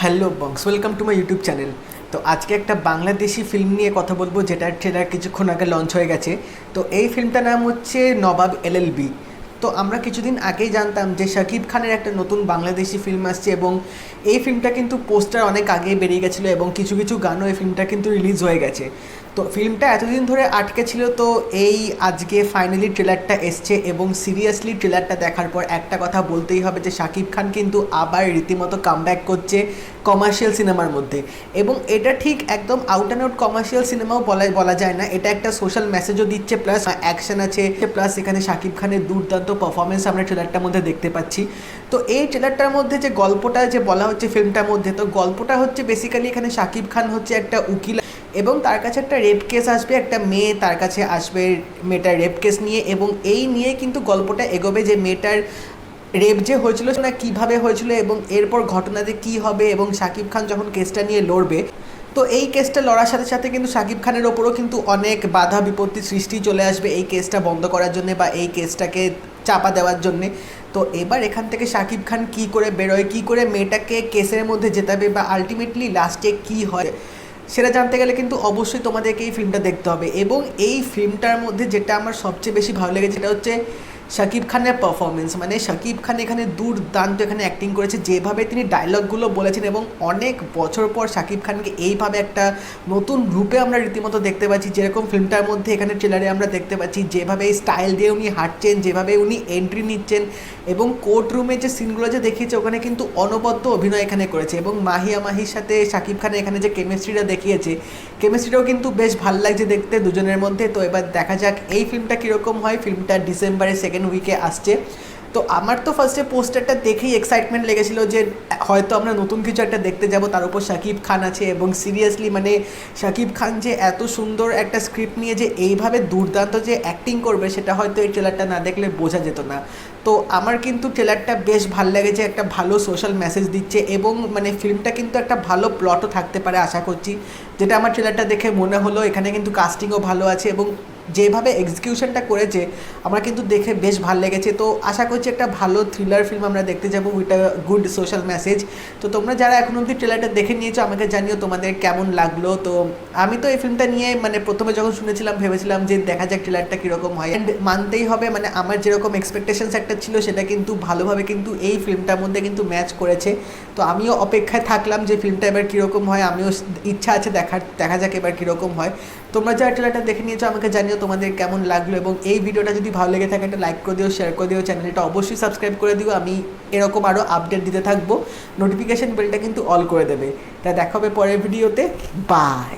Hello bongs, welcome to my YouTube channel. তো আজকে একটা বাংলাদেশি ফিল্ম নিয়ে কথা বলবো, যেটার ট্রেলার কিছুক্ষণ আগে লঞ্চ হয়ে গেছে। তো এই ফিল্মটার নাম হচ্ছে নবাব এলএলবি। তো আমরা কিছুদিন আগেই জানতাম যে শাকিব খানের একটা নতুন বাংলাদেশি ফিল্ম আসছে, এবং এই ফিল্মটা কিন্তু পোস্টার অনেক আগেই বেরিয়ে গেছিলো এবং কিছু কিছু গানও এই ফিল্মটা কিন্তু রিলিজ হয়ে গেছে। তো ফিল্মটা এতদিন ধরে আটকে ছিল, তো এই আজকে ফাইনালি ট্রেলারটা এসছে এবং সিরিয়াসলি ট্রেলারটা দেখার পর একটা কথা বলতেই হবে যে শাকিব খান কিন্তু আবার রীতিমতো কামব্যাক করছে কমার্শিয়াল সিনেমার মধ্যে। এবং এটা ঠিক একদম আউট অ্যান্ড আউট কমার্শিয়াল সিনেমাও বলা যায় না, এটা একটা সোশ্যাল মেসেজও দিচ্ছে, প্লাস অ্যাকশন আছে, প্লাস এখানে শাকিব খানের দুর্দান্ত পারফরমেন্স আমরা ট্রেলারটার মধ্যে দেখতে পাচ্ছি। তো এই ট্রেলারটার মধ্যে যে গল্পটা যে বলা হচ্ছে ফিল্মটার মধ্যে, তো গল্পটা হচ্ছে বেসিক্যালি এখানে শাকিব খান হচ্ছে একটা উকিল এবং তার কাছে একটা রেপ কেস আসবে, একটা মেয়ে তার কাছে আসবে মেয়েটার রেপ কেস নিয়ে, এবং এই নিয়ে কিন্তু গল্পটা এগোবে যে মেয়েটার রেপ যে হয়েছিল না কীভাবে হয়েছিল এবং এরপর ঘটনাতে কী হবে, এবং শাকিব খান যখন কেসটা নিয়ে লড়বে, তো এই কেসটা লড়ার সাথে সাথে কিন্তু শাকিব খানের ওপরও কিন্তু অনেক বাধা বিপত্তি সৃষ্টি চলে আসবে এই কেসটা বন্ধ করার জন্যে বা এই কেসটাকে চাপা দেওয়ার জন্যে। তো এবার এখান থেকে শাকিব খান কী করে বেরোয়, কী করে মেয়েটাকে কেসের মধ্যে জেতাবে, বা আলটিমেটলি লাস্টে কী হয় সেটা জানতে গেলে কিন্তু অবশ্যই তোমাদেরকে এই ফিল্মটা দেখতে হবে। এবং এই ফিল্মটার মধ্যে যেটা আমার সবচেয়ে বেশি ভালো লেগেছে সেটা হচ্ছে শাকিব খানের পারফরমেন্স। মানে শাকিব খান এখানে দুর্দান্ত এখানে অ্যাক্টিং করেছে, যেভাবে তিনি ডায়লগগুলো বলেছেন, এবং অনেক বছর পর শাকিব খানকে এইভাবে একটা নতুন রূপে আমরা রীতিমতো দেখতে পাচ্ছি, যেরকম ফিল্মটার মধ্যে এখানে ট্রেলারে আমরা দেখতে পাচ্ছি, যেভাবে এই স্টাইল দিয়ে উনি হাঁটছেন, যেভাবে উনি এন্ট্রি নিচ্ছেন, এবং কোর্ট রুমে যে সিনগুলো যে দেখিয়েছে ওখানে কিন্তু অনবদ্য অভিনয় এখানে করেছে। এবং মাহিয়া মাহির সাথে শাকিব খানের এখানে যে কেমিস্ট্রিটা দেখিয়েছে, কেমিস্ট্রিটাও কিন্তু বেশ ভালো লাগছে দেখতে দুজনের মধ্যে। তো এবার দেখা যাক এই ফিল্মটা কীরকম হয়। ফিল্মটা ডিসেম্বরের সেকেন্ড উইকে আসছে। তো আমার তো ফার্স্টে পোস্টারটা দেখেই এক্সাইটমেন্ট লেগেছিলো যে হয়তো আমরা নতুন কিছু একটা দেখতে যাব, তার উপর শাকিব খান আছে, এবং সিরিয়াসলি মানে শাকিব খান যে এত সুন্দর একটা স্ক্রিপ্ট নিয়ে যে এইভাবে দুর্দান্ত যে অ্যাক্টিং করবে সেটা হয়তো এই ট্রেলারটা না দেখলে বোঝা যেত না। তো আমার কিন্তু ট্রেলারটা বেশ ভালো লেগেছে, একটা ভালো সোশ্যাল মেসেজ দিচ্ছে, এবং মানে ফিল্মটা কিন্তু একটা ভালো প্লটও থাকতে পারে আশা করছি, যেটা আমার ট্রেলারটা দেখে মনে হলো। এখানে কিন্তু কাস্টিংও ভালো আছে এবং যেভাবে এক্সিকিউশনটা করেছে আমার কিন্তু দেখে বেশ ভালো লেগেছে। তো আশা করছি একটা ভালো থ্রিলার ফিল্ম আমরা দেখতে যাবো with a good social message. তো তোমরা যারা এখন অবধি ট্রেলারটা দেখে নিয়েছো আমাকে জানিও তোমাদের কেমন লাগলো। তো আমি তো এই ফিল্মটা নিয়ে মানে প্রথমে যখন শুনেছিলাম ভেবেছিলাম যে দেখা যাক ট্রেলারটা কীরকম হয়, অ্যান্ড মানতেই হবে মানে আমার যেরকম এক্সপেকটেশনস একটা ছিল সেটা কিন্তু ভালোভাবে কিন্তু এই ফিল্মটার মধ্যে কিন্তু ম্যাচ করেছে। তো আমিও অপেক্ষায় থাকলাম যে ফিল্মটা এবার কীরকম হয়, আমিও ইচ্ছা আছে দেখা যাক এবার কীরকম হয়। তোমরা যারা ট্রেলারটা দেখে নিয়েছো আমাকে জানিও তোমাদের কেমন লাগলো, এবং এই ভিডিওটা যদি ভালো লেগে থাকে একটা লাইক করে দিও, শেয়ার করে দিও, চ্যানেলটা অবশ্যই সাবস্ক্রাইব করে দিও। আমি এরকম আরও আপডেট দিতে থাকবো, নোটিফিকেশান বেলটা কিন্তু অল করে দেবে। তা দেখা হবে পরের ভিডিওতে। বাই।